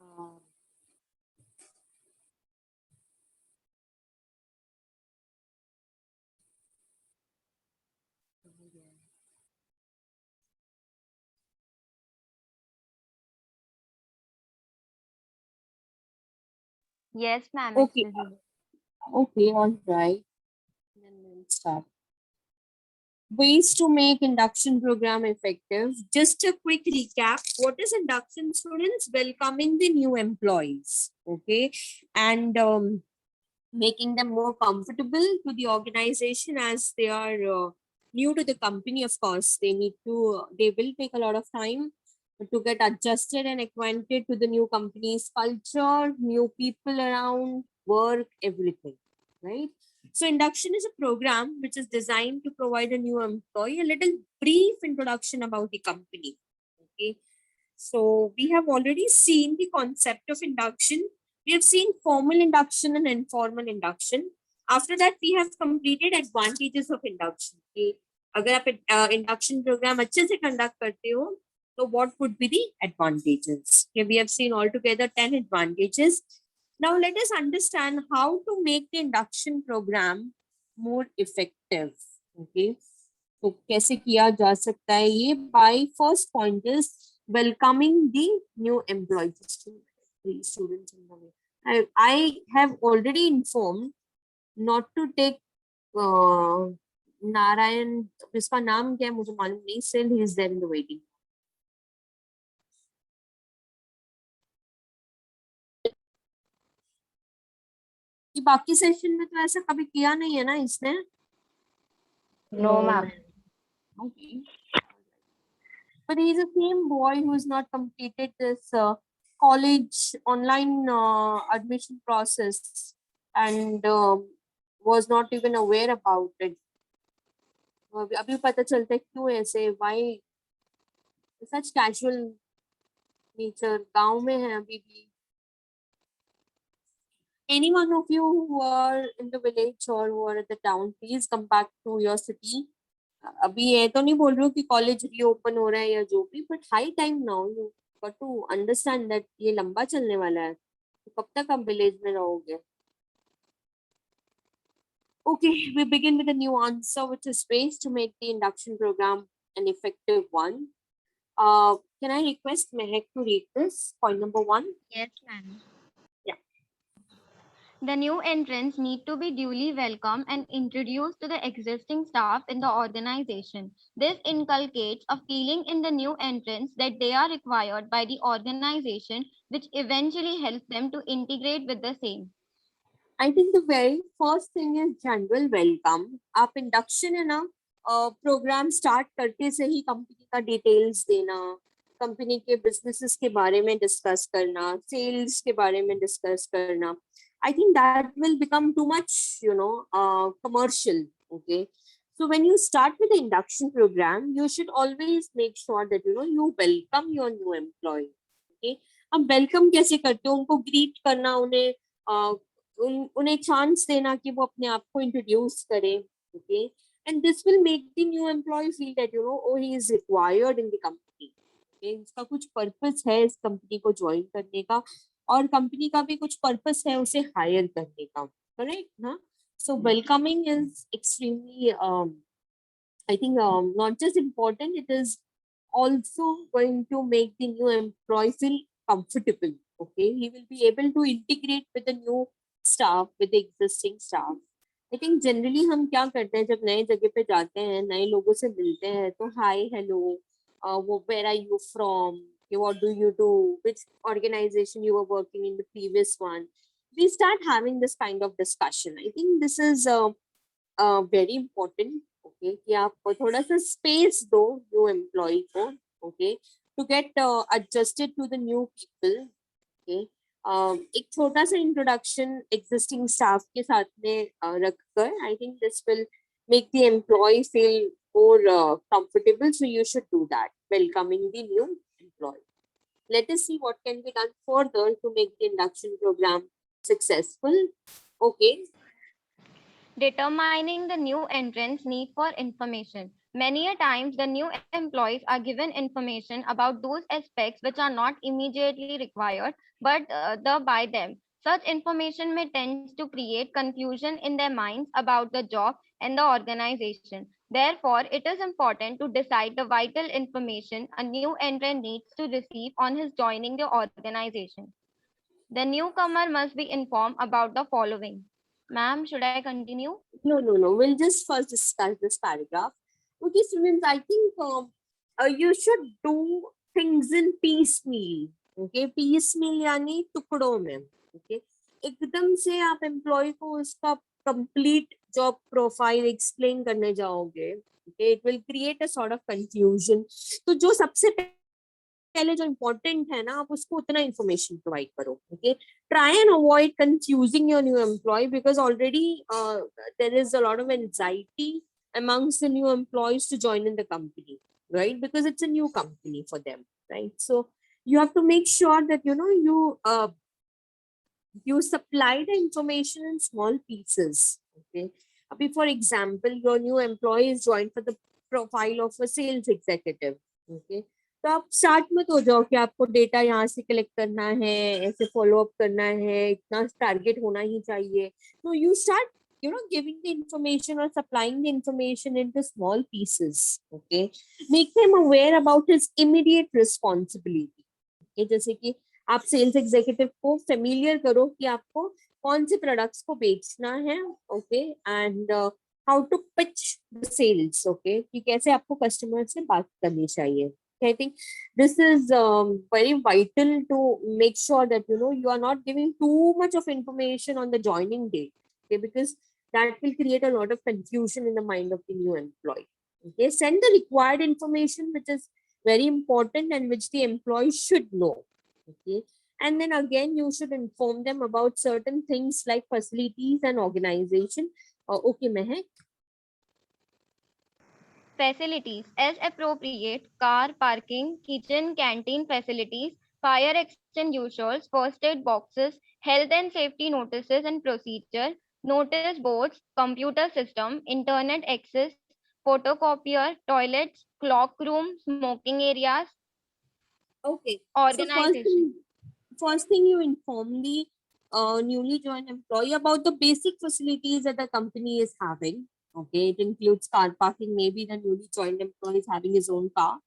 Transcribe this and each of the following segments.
Um, Yes, ma'am, it's okay, visible. okay, all right. Then we'll start. Ways to make induction program effective. Just a quick recap. What is induction, students? Welcoming the new employees, okay, and making them more comfortable to the organization as they are new to the company. Of course, they will take a lot of time to get adjusted and acquainted to the new company's culture, new people around, work, everything, right? So induction is a program which is designed to provide a new employee a little brief introduction about the company. Okay. So we have already seen the concept of induction. We have seen formal induction and informal induction. After that, we have completed advantages of induction. कि अगर आप induction program अच्छे से conduct करते हो, so what would be the advantages? Okay, we have seen altogether 10 advantages. Now let us understand how to make the induction program more effective. Okay, तो कैसे किया जा सकता है ये? By first point is welcoming the new employees. Students in the way. I have already informed not to take Narayan, इसका नाम क्या है मुझे मालूम नहीं. Still he is there in the waiting. कि बाकी सेशन में तो ऐसा कभी किया नहीं है ना इसने? No, ma'am. Okay. But he's the same boy who has not completed this college online admission process and was not even aware about it. अभी पता चलता है क्यों ऐसे, why such casual nature. गांव में है अभी भी. Any one of you who are in the village or who are at the town, please come back to your city. अभी ये तो नहीं बोल रही हूँ कि कॉलेज रीओपन हो रहा है या जो भी, but high time now you got to understand that ये लंबा चलने वाला है. तो कब तक आप विलेज में रहोगे? Okay, we begin with a new answer, which is ways to make the induction program an effective one. Can I request Mehak to read this? Point number 1. Yes, ma'am. Yeah. The new entrants need to be duly welcomed and introduced to the existing staff in the organization. This inculcates a feeling in the new entrants that they are required by the organization, which eventually helps them to integrate with the same. I think the very first thing is general welcome. आप induction है ना, programme start करते से ही company का details देना, company के businesses के बारे में डिस्कस करना, सेल्स के बारे में डिस्कस करना. I think that will become too much, commercial. Okay. So when you start with the induction program, you should always make sure that you welcome your new employee. Okay. अब welcome कैसे करते हो? उनको greet करना, उन्हें chance देना कि वो अपने आप को इंट्रोड्यूस करें. Okay. And this will make the new employ feel that he is required in the company. इसका कुछ पर्पस है इस कंपनी को ज्वाइन करने का, और कंपनी का भी कुछ पर्पस है उसे हायर करने का. करेक्ट ना? So welcoming is extremely I think not just important, it is also going to make the new employee feel comfortable. Okay, he will be able to integrate with the new staff, with the existing staff. I think generally हम क्या करते हैं जब नए जगह पे जाते हैं, नए लोगों से मिलते हैं, तो hi, hello, where are you from? What do you do? Which organization you were working in the previous one? We start having this kind of discussion. I think this is very important. Okay, कि आप थोड़ा सा space दो new employee को. Okay, to get adjusted to the new people. Okay, एक छोटा सा introduction existing staff के साथ में रखकर, I think this will make the employee feel more comfortable. So you should do that, welcoming the new employee. Let us see what can be done further to make the induction program successful. Okay. Determining the new entrants' need for information. Many a times, the new employees are given information about those aspects which are not immediately required, but by them. Such information may tend to create confusion in their minds about the job and the organization. Therefore, it is important to decide the vital information a new entrant needs to receive on his joining the organization. The newcomer must be informed about the following. Ma'am, should I continue? No. We'll just first discuss this paragraph. Okay, students, I think you should do things in piecemeal. Okay, piecemeal यानी टुकड़ों में. Okay, एकदम से आप employ को उसका complete job profile explain करने जाओगे. Okay, it will create a sort of confusion. तो जो सबसे पहले जो इम्पोर्टेंट है ना, आप उसको उतना इन्फॉर्मेशन प्रोवाइड करो. Okay, try and avoid confusing your new employee because already there is a lot of anxiety amongst the new employees to join in the company, right? Because it's a new company for them, right? So you have to make sure that you supply the information in small pieces. Okay, for example, your new employee is joined for the profile of a sales executive. Okay, तो आप start मत हो जाओ कि आपको data यहाँ से collect करना है, ऐसे फॉलो अप करना है, इतना टारगेट होना ही चाहिए. तो you start giving the information or supplying the information into small pieces. Okay, make them aware about his immediate responsibility. Okay, जैसे कि आप सेल्स एग्जीक्यूटिव को फेमिलियर करो कि आपको कौन से प्रोडक्ट्स को बेचना है. Okay, and how to pitch the sales. Okay, कि कैसे आपको कस्टमर से बात करनी चाहिए. I think this is very vital to make sure that you are not giving too much of information on the joining date. Okay, because that will create a lot of confusion in the mind of the new employee. Okay, send the required information which is very important and which the employee should know. Okay, and then again you should inform them about certain things like facilities and organization. Okay, Mehak. Facilities as appropriate: car parking, kitchen, canteen facilities, fire extinguishers, first aid boxes, health and safety notices and procedure, notice boards, computer system, internet access, photocopier, toilets, clock room, smoking areas, Okay, so organization. first thing you inform the newly joined employee about the basic facilities that the company is having. Okay, it includes car parking. Maybe the newly joined employee is having his own car.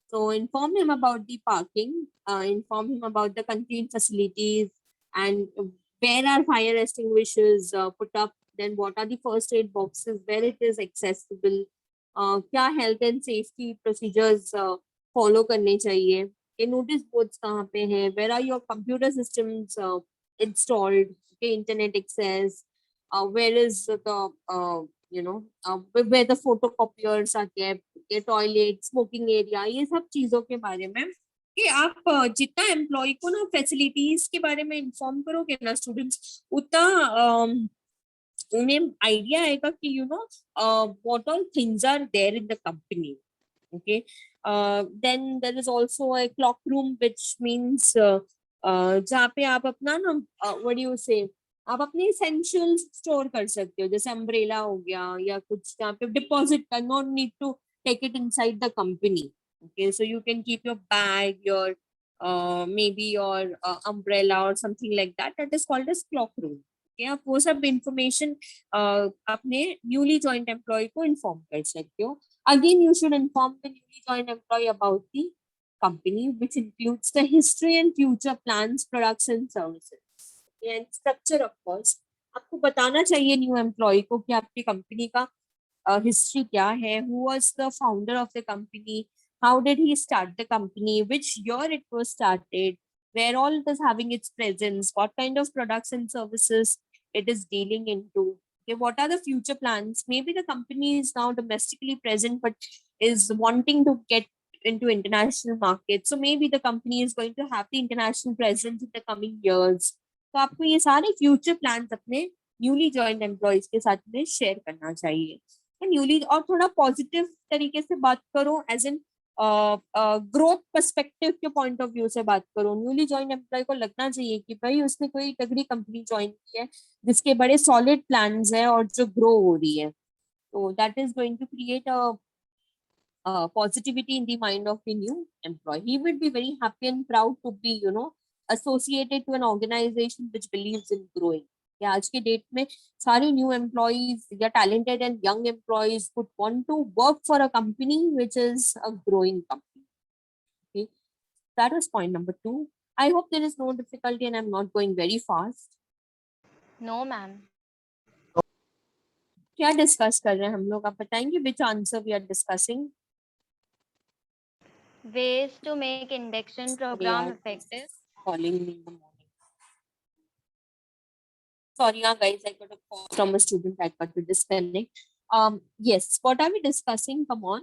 So inform him about the parking, inform him about the canteen facilities, and where are fire extinguishers put up, then what are the first aid boxes, where it is accessible, क्या health and safety procedures follow करने चाहिए, के notice boards कहाँ पे हैं, where are your computer systems installed, okay, internet access, where is the where the photocopiers are kept, के toilet, smoking area, ये सब चीजों के बारे में कि आप जितना एम्प्लॉय को ना फैसिलिटीज के बारे में इन्फॉर्म करोगे ना स्टूडेंट्स, उतना उन्हें आइडिया आएगा कि what all things are there in the company. Okay, then there is also a clock room which means जहाँ पे आप अपना ना what do you say, आप अपने essentials स्टोर कर सकते हो, जैसे अम्ब्रेला हो गया या कुछ जहाँ पे डिपॉजिट का, no need to take it inside the company. Okay, so you can keep your bag, your maybe your umbrella or something like that. That is called as clock room. Okay, आप वो सब information अपने newly joined employee को inform कर सकते हो. Again, you should inform the newly joined employee about the company, which includes the history and future plans, products and services. And structure, of course. आपको बताना चाहिए न्यू एम्प्लॉय को कि आपकी कंपनी का हिस्ट्री क्या है, who was the founder of the company, how did he start the company, which year it was started, where all it is having its presence, what kind of products and services it is dealing into. Okay, what are the future plans? Maybe the company is now domestically present but is wanting to get into international markets. So maybe the company is going to have the international presence in the coming years. तो आपको ये सारे future plans अपने newly joined employees के साथ में share करना चाहिए. न्यूली और थोड़ा पॉजिटिव तरीके से बात करो, एज इन ग्रोथ पर्सपेक्टिव के पॉइंट ऑफ व्यू से बात करो. न्यूली ज्वाइन एम्प्लॉय को लगना चाहिए कि भाई उसने कोई तगड़ी कंपनी ज्वाइन की है जिसके बड़े सॉलिड प्लान्स है और जो ग्रो हो रही है. तो that is going to create positivity in the mind of the new employee. He would be very happy and proud to be, associated to an organization which believes in growing. Yeah, आज के date में सारे new employees या talented and young employees would want to work for a company which is a growing company. Okay, that was point number 2. I hope there is no difficulty and I'm not going very fast. No, ma'am. क्या discuss कर रहे हैं हम लोग, आप बताएंगे which answer we are discussing? Ways to make induction program effective. Calling me in the morning. Sorry, guys, I got a call from a student. I got to disconnect. Yes, what are we discussing? Come on.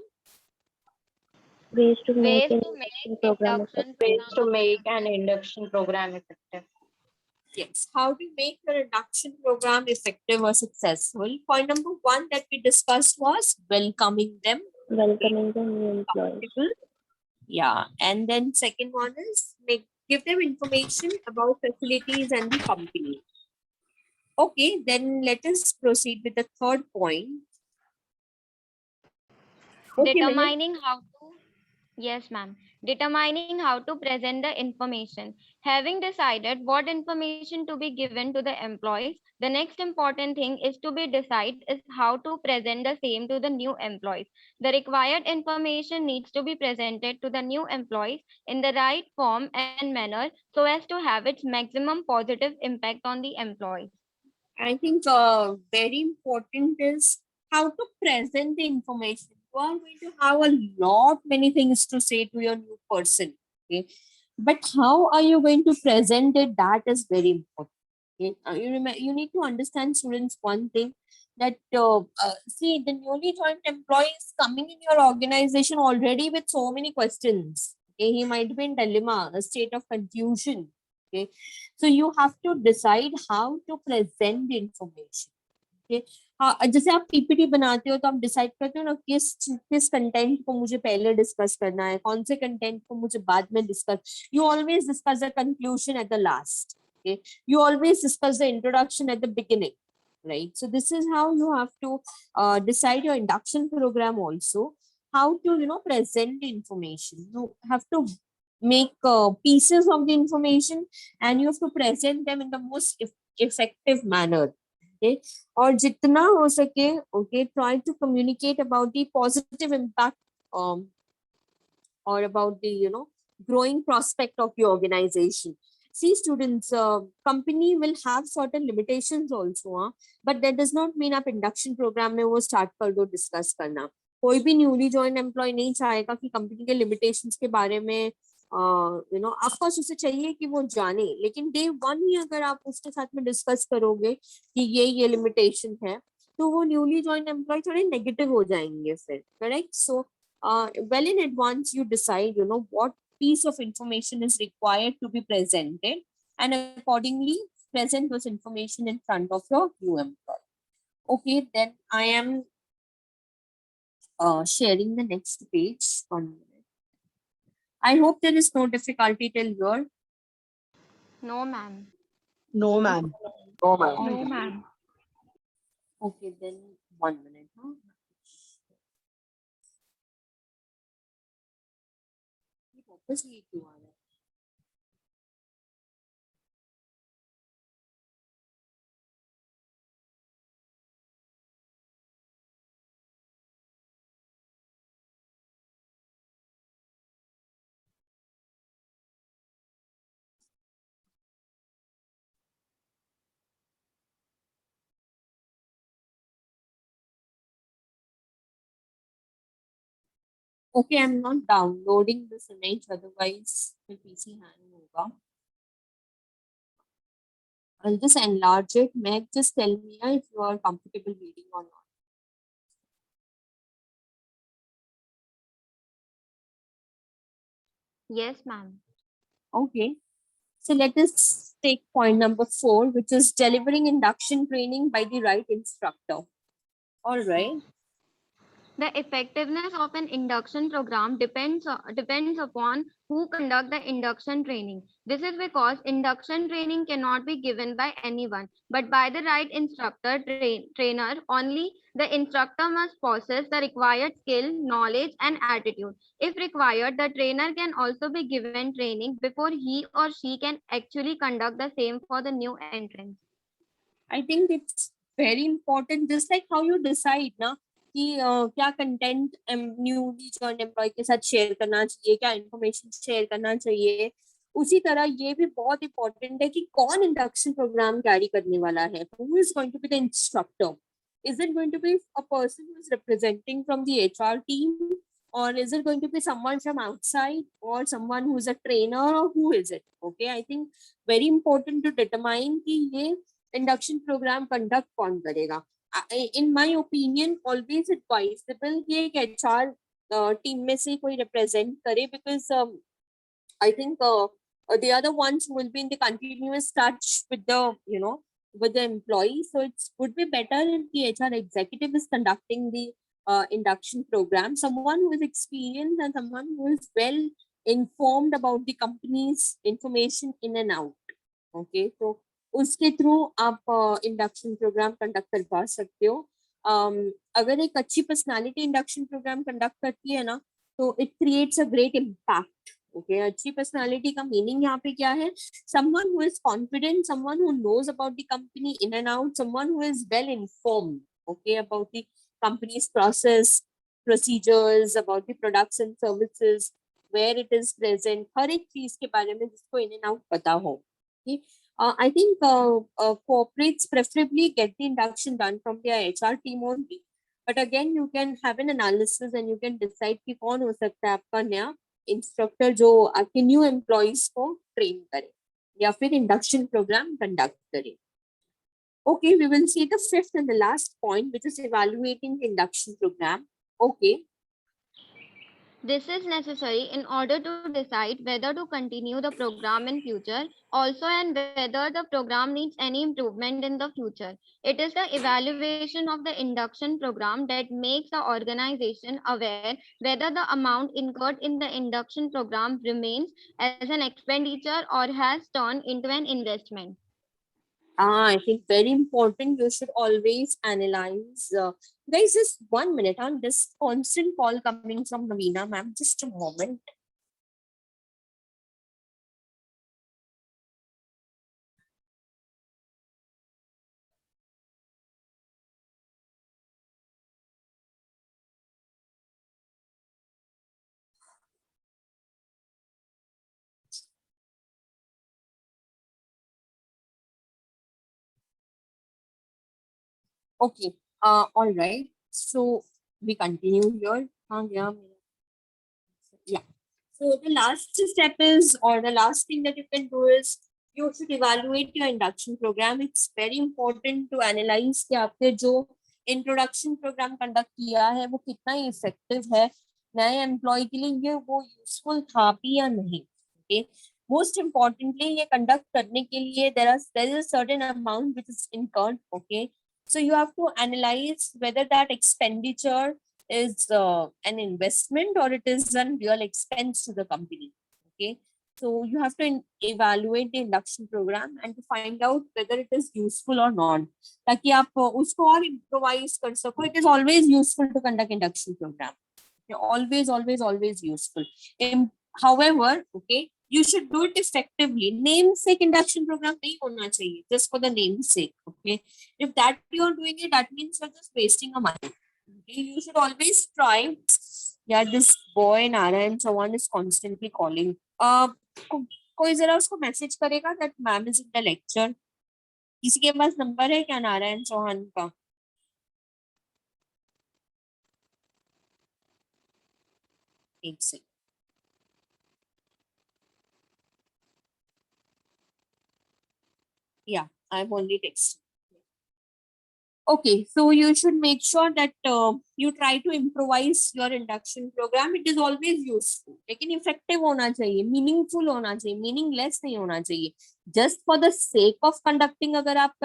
Ways to make Ways an to make induction program induction effective. Ways to program make effective. an induction program effective. Yes, how to make your induction program effective or successful? Point number 1 that we discussed was welcoming them. Welcoming the new employees. Yeah, and then second one is give them information about facilities and the company. Okay, then let us proceed with the third point. Okay, Determining how to, yes, ma'am. Determining how to present the information. Having decided what information to be given to the employees, the next important thing is to be decide is how to present the same to the new employees. The required information needs to be presented to the new employees in the right form and manner so as to have its maximum positive impact on the employees. I think very important is how to present the information. You are going to have a lot many things to say to your new person. Okay, but how are you going to present it? That is very important. Okay? You need to understand, students, one thing that see, the newly joined employee is coming in your organization already with so many questions. Okay, he might be in dilemma, a state of confusion. Okay, so you have to decide how to present the information. Okay, हाँ, जैसे आप PPT बनाते हो तो आप decide करते हो ना किस किस कंटेंट को मुझे पहले डिस्कस करना है, कौन से कंटेंट को मुझे बाद में discuss. You always discuss the conclusion at the last. Okay, you always discuss the introduction at the beginning, right? So this is how you have to decide your induction program also, how to present the information. You have to make pieces of the information and you have to present them in the most effective manner. Okay, और जितना हो सके, okay, try to communicate about the positive impact um, or about the growing prospect of your organization. See, students, company will have certain limitations also, but that does not mean आप induction program में वो start कर दो discuss करना. कोई भी newly joined employee नहीं चाहेगा कि company के limitations के बारे में ऑफकोर्स उसे चाहिए कि वो जाने, लेकिन डे 1 ही अगर आप उसके साथ में डिस्कस करोगे कि ये लिमिटेशन है तो वो न्यूली ज्वाइन एम्प्लॉय थोड़े नेगेटिव हो जाएंगे फिर. Correct. So well in advance you decide what piece of information is required to be presented and accordingly present those information in front of your new employee. Okay, then I am sharing the next page. 1 minute. I hope there is no difficulty till here. No, ma'am. No, ma'am. No, ma'am. No, ma'am. Okay, then 1 minute. वापस ये क्यों आ रहा है? Okay, I'm not downloading this image, otherwise my PC hang होगा. I'll just enlarge it. Meg, just tell me if you are comfortable reading or not. Yes, ma'am. Okay. So let us take point number 4, which is delivering induction training by the right instructor. All right. The effectiveness of an induction program depends upon who conduct the induction training. This is because induction training cannot be given by anyone, but by the right instructor trainer only. The instructor must possess the required skill, knowledge, and attitude. If required, the trainer can also be given training before he or she can actually conduct the same for the new entrants. I think it's very important, just like how you decide ना कि क्या content newly join employ के साथ share करना चाहिए, क्या information share करना चाहिए, उसी तरह ये भी बहुत इंपॉर्टेंट है कि कौन इंडक्शन प्रोग्राम कैरी करने वाला है. Who is going to be the instructor? Is it going to be a person who is representing from the HR team, or is it going to be someone from outside, or someone who is a trainer, or who is it? Okay, I think very important to determine कि ये induction program conduct कौन करेगा. In my opinion, always advisable कि एक HR team में से कोई represent करे, because I think they are the ones who will be in the continuous touch with the with the employees. So it would be better if the HR executive is conducting the induction program, someone who is experienced and someone who is well informed about the company's information in and out. Okay, so उसके through आप induction programme conduct करवा सकते हो. अगर एक अच्छी personality induction programme conduct करती है ना, तो it creates a great impact. Okay, अच्छी पर्सनालिटी का मीनिंग यहाँ पे क्या है? Someone who is confident, someone who knows about the company in and out, someone who is well informed, okay, about the company's process, procedures, about the products and services, where it is present, हर एक चीज के बारे में जिसको in and out पता हो. Okay? I think corporates preferably get the induction done from their HR team only. But again, you can have an analysis and you can decide कि कौन हो सकता है आपका नया इंस्ट्रक्टर जो आपके न्यू एम्प्लॉइज को ट्रेन करे या फिर इंडक्शन प्रोग्राम कंडक्ट करे. Okay, we will see the fifth and the last point, which is evaluating the induction program. Okay. This is necessary in order to decide whether to continue the program in future, also and whether the program needs any improvement in the future. It is the evaluation of the induction program that makes the organization aware whether the amount incurred in the induction program remains as an expenditure or has turned into an investment. I think very important. You should always analyze. Guys, just 1 minute on this constant call coming from Navina ma'am. Just a moment. Okay. All right. So we continue here. Yeah. Yeah. So the last step is, or the last thing that you can do is, you should evaluate your induction program. It's very important to analyze कि आपने जो introduction program conduct किया है वो कितना effective है नए employee के लिए, ये वो useful था भी या नहीं. Okay. Most importantly, ये conduct करने के लिए there is a certain amount which is incurred. Okay. So you have to analyze whether that expenditure is an investment or it is a real expense to the company. Okay, so you have to evaluate the induction program and to find out whether it is useful or not, ताकि आप उसको और improvise कर सको. It is always useful to conduct induction program. Always useful. However, okay, you should do it effectively. Namesake induction program नहीं होना चाहिए just for the namesake. Okay, if that you are doing it, that means you're just wasting your money. Okay, you should always try. Yeah, this boy Narayan Chauhan is constantly calling. कोई जरा उसको message करेगा that ma'am is in the lecture. किसी के पास number है क्या नारायण चौहान का? एक second. Yeah, I'm only texting. Okay, so you should make sure that you try to improvise your induction program. It is always useful, लेकिन effective होना चाहिए, meaningful होना चाहिए, meaningless नहीं होना चाहिए. Just for the sake of conducting, अगर आप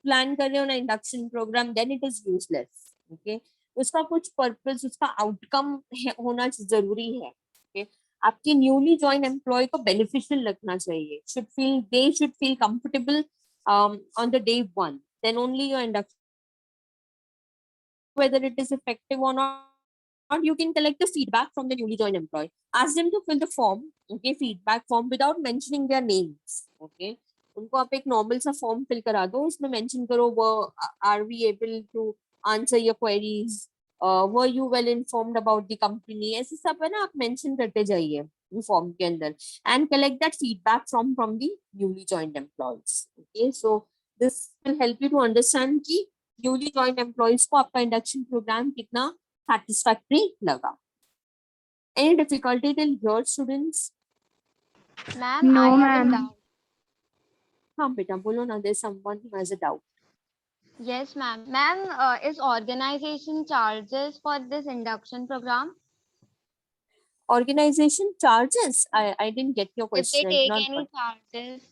plan कर रहे हो ना induction program, then it is useless. Okay, उसका कुछ पर्पस, उसका आउटकम होना जरूरी है. Okay? आपके न्यूली ज्वाइन एम्प्लॉय को बेनिफिशियल लगना चाहिए. They should feel comfortable on the day one. Then only your induction, whether it is effective or not, you can collect the feedback from the newly joined employee. Ask them to fill the form, okay, feedback form without mentioning their names. Okay, उनको आप एक normal सा form fill करा दो, उसमें mention करो वो are we able to answer your queries, were you well informed about the company, ऐसे सब है ना, आप मेंशन करते जाइए फॉर्म के अंदर. And collect that feedback from the newly joined employees. Okay, so this will help you to understand कि न्यूली ज्वाइन एम्प्लॉयज को आपका इंडक्शन प्रोग्राम कितना satisfactory laga. Any difficulty till here, students? Ma'am, No, I have a ma'am. doubt. हाँ बेटा बोलो ना, there's someone who has a doubt. Yes, ma'am. Ma'am, is organization charges for this induction program? Organization charges? I didn't get your If they question. I did take not any charges?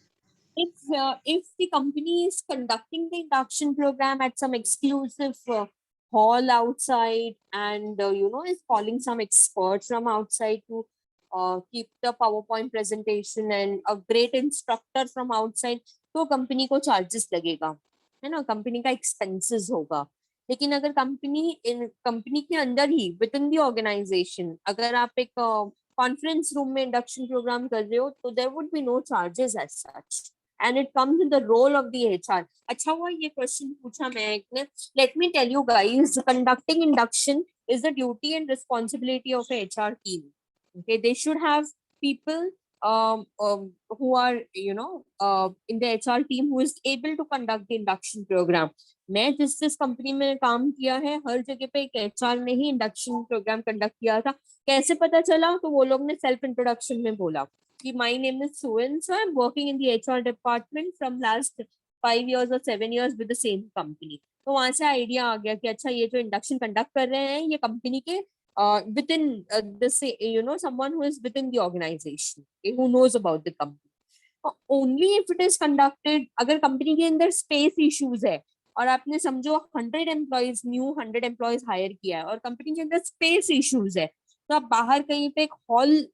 if the company is conducting the induction program at some exclusive hall outside, and is calling some experts from outside to keep the PowerPoint presentation, and a great instructor from outside, तो company को charges लगेगा, है ना, company का expenses होगा. लेकिन अगर company के अंदर ही विद इन द ऑर्गेनाइजेशन अगर आप एक कॉन्फ्रेंस रूम में इंडक्शन प्रोग्राम कर रहे हो, तो there would be no charges as such, and it comes in the role of the HR. अच्छा हुआ ये क्वेश्चन पूछा मैं एक ने. Let me tell you guys, conducting induction is the duty and responsibility of a HR team. Okay, they should have people who are in the HR team who is able to conduct the induction program. मैं जिस company में काम किया है, हर जगह पे एक HR ने ही इंडक्शन प्रोग्राम कंडक्ट किया था. कैसे पता चला? तो वो लोग ने सेल्फ इंट्रोडक्शन में बोला कि my name is so and so, I'm working in the HR department from last 5 years or 7 years with the same company. तो वहां से आइडिया आ गया कि अच्छा ये जो इंडक्शन कंडक्ट कर रहे हैं ये कंपनी के within someone who is within the organization, okay, who knows about the company. Only if it is conducted, अगर कंपनी के अंदर स्पेस इश्यूज है और आपने समझो 100 एम्प्लॉयज हायर किया है और कंपनी के अंदर स्पेस इश्यूज है, तो आप बाहर कहीं पे एक हॉल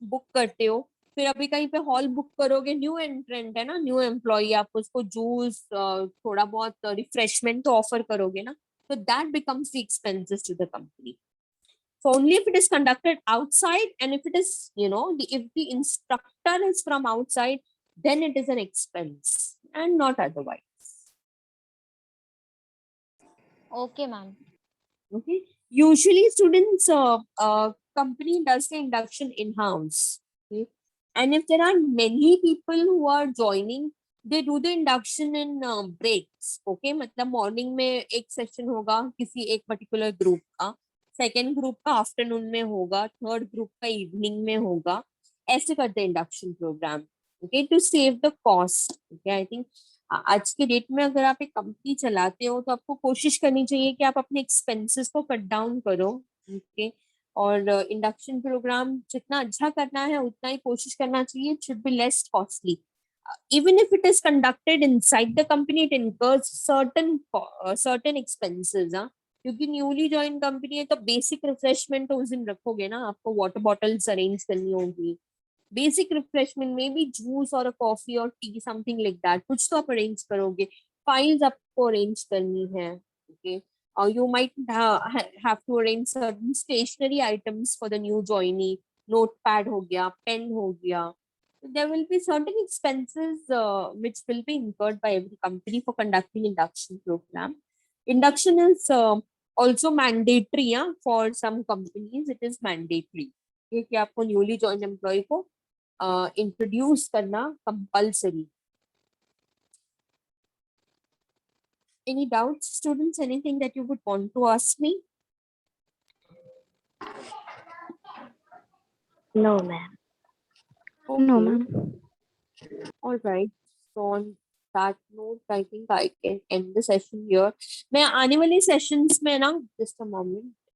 बुक करते हो, फिर अभी कहीं पे हॉल बुक करोगे, न्यू एंट्रेंट है ना, न्यू एम्प्लॉय, आप उसको जूस थोड़ा बहुत रिफ्रेशमेंट तो ऑफर करोगे ना, तो that becomes the expenses to the company. So only if it is conducted outside, and if it is, if the instructor is from outside, then it is an expense and not otherwise. Okay, ma'am. Okay. Usually students, company does the induction in-house. Okay. And if there are many people who are joining, they do the induction in breaks. Okay. मतलब morning में एक session होगा किसी एक particular group का, second group का afternoon में होगा, third group का evening में होगा, ऐसे करते हैं induction program. Okay, to save the cost. Okay, I think आज के डेट में अगर आप एक कंपनी चलाते हो तो आपको कोशिश करनी चाहिए कि आप अपने एक्सपेंसेस को कट डाउन करो. ओके, और इंडक्शन प्रोग्राम जितना अच्छा करना है उतना ही कोशिश करना चाहिए. It should be less costly. Even if it is conducted inside the company, it incurs certain expenses. क्योंकि न्यूली ज्वाइन कंपनी है तो बेसिक रिफ्रेशमेंट तो उस दिन रखोगे ना, आपको वाटर बॉटल्स अरेंज करनी होगी, बेसिक रिफ्रेशमेंट में भी जूस और कॉफी और टी समथिंग लाइक दैट, कुछ तो आप अरेंज करोगे. फाइल्स आपको अरेंज करनी है. ओके, और you might have to arrange certain stationery items for the new joinee. Note pad हो गया, पेन हो गया. There will be certain expenses which will be incurred by every company for conducting induction program. Induction is also mandatory, for some companies it is mandatory कि आपको newly join employ को introduce करना compulsory. Any doubts, students? Anything that you would want to ask me? No, ma'am. Okay. No, ma'am. All right. So on that note, I think I can end the session here. मैं आने वाले sessions में ना, just a moment.